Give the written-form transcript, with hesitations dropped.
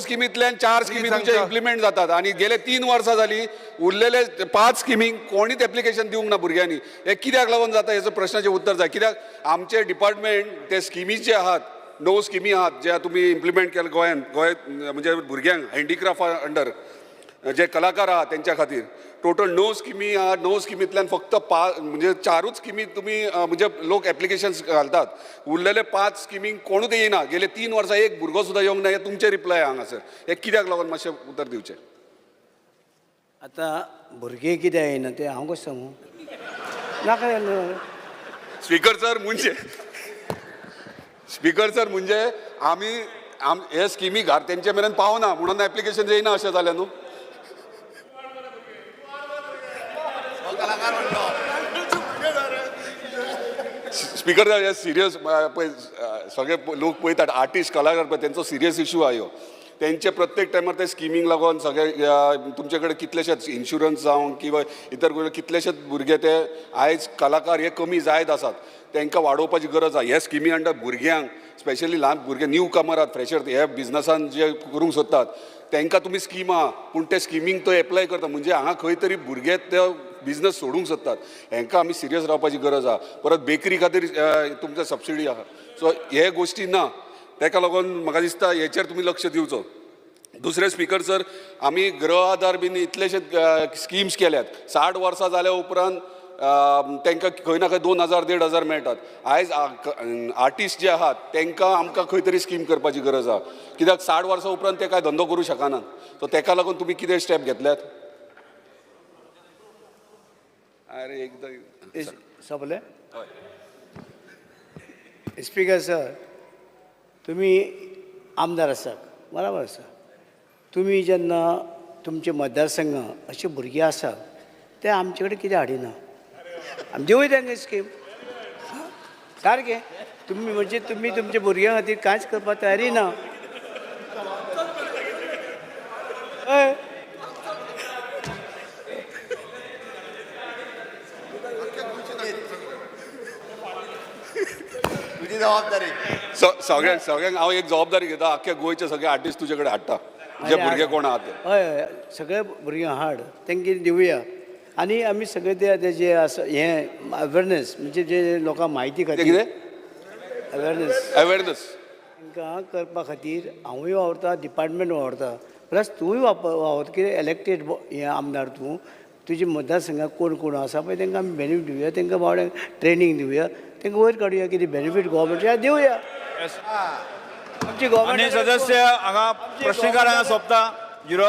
स्किमींतल्यान 4 स्किमी तुमचे इम्प्लिमेंट जातात आणि गेले 3 वर्सां जाली उरलेले 5 स्किमींक कोणीच एप्लिकेशन दिवंक ना भुरग्यांनी. हे कित्याक लागून जाता हेचं प्रश्नाचें उत्तर जाय. कित्याक आमचे डिपार्टमेंट ते स्किमी जे आहात 9 स्किमी आहात ज्या तुम्ही इम्प्लिमेंट केल्या गोंयांत म्हणजे भुरग्यांक हँडिक्राफ्ट अंडर जे कलाकार आहात त्यांच्या खातीर टोटल 9 स्किमी आहात. 9 स्किमींतल्यान फक्त 5 म्हणजे 4च स्किमी तुम्ही म्हणजे लोक एप्लिकेशन्स घालतात. उरलेले 5 स्किमींक कोणूच येयना. गेले 3 वर्सां एक भुरगो सुद्दां येवंक ना. हे तुमचे रिप्लाय हांगासर. हे कित्याक लागून मातशें उतर दिवचें. आतां भुरगे कित्याक येयना ते हांव कशें सांगू. नाका स्पीकर सर म्हणजे आमी हे स्किमी तेंचे मेरेन पावना म्हणून एप्लिकेशन येयना अशें जालें न्हू. स्पीकर हे सिरियस पळय सगळे लोक पळयतात आर्टिस्ट कलाकार पळय तेंचो सिरियस इशू आहा ह्यो. तेंचे प्रत्येक टायमार ते स्किमींक लागून सगळे तुमचे कडेन कितलेशेच इन्शुरन्स जावं किंवा इतर कितलेशेच भुरगे ते आयज कलाकार हे कमी जायत आसात. तांकां वाडोवपाची गरज आहा. हे स्किमी अंडर भुरग्यांक स्पेशली ल्हान भुरगे न्यू कमर आहात फ्रेशर हे बिजनसान जे करूंक सोदतात तांकां तुमी स्कीम आहा पूण ते स्किमींक तो एप्लाय करता म्हणजे हांगा खंय तरी भुरगे ते बिजनस सोडूंक सोदतात. हांकां आमी सिरियस रावपाची गरज आहा. परत बेकरी खातीर तुमचो सबसिडी आहा. सो हे गोश्टी ना ताका लागून म्हाका दिसता हेचेर तुमी लक्ष दिवचो. दुसरे स्पीकर सर आमी गृह आधार बीन इतलेशे स्किम्स केल्यात. 60 वर्सां जाल्या उपरांत तांकां खंय ना खंय 2000-1500 मेळटात. आयज आर्टिस्ट जे आहात तांकां आमकां खंय तरी स्कीम करपाची गरज आहा. कित्याक 60 वर्सां उपरांत ते कांय धंदो करूं शकनात. सो ताका लागून तुमी कितें स्टेप घेतल्यात. अरे एकदां सोंपलें. स्पीकर सर तुमी आमदार आसात बरोबर आसा. तुमी जेन्ना तुमचे मतदारसंघात अशे भुरगे आसात ते आमचे कडेन कितें हाडिना. आमी दिवूय तांकां स्कीम सारकें. तुमी म्हणजे तुमी तुमच्या भुरग्यां खातीर कांयच करपाक तयारी ना. हय तुझी जबाबदारी. सगळ्यांक हांव एक जबाबदारी घेता. आख्ख्या गोंयचे सगळे आर्टिस्ट तुजे कडेन हाडटा जे भुरगे कोण आहात ते. हय सगळे भुरग्यांक हाड तांकां दिवया. आनी आमी सगळे ते जे आसा हें अवेरनेस म्हणजे जे लोकांक म्हायती खातीर कितें अवेरनेस तांकां करपा खातीर हांवूय वावरता डिपार्टमेंट वावरता प्लस तूंय वावरता. कितें इलेक्टेड हें आमदार तूं तुजे मतदारसंघात कोण कोण आसा पळय तांकां आमी बेनिफीट दिवया. तांकां बावड्यांक ट्रेनींग दिवया. तांकां वयर काडुया कितें बेनिफीट गोवोरमेंटाच्या दिवया. आमची गोवोरमेंट सदस्य हांगा प्रश्नकार हांगा सोंपता.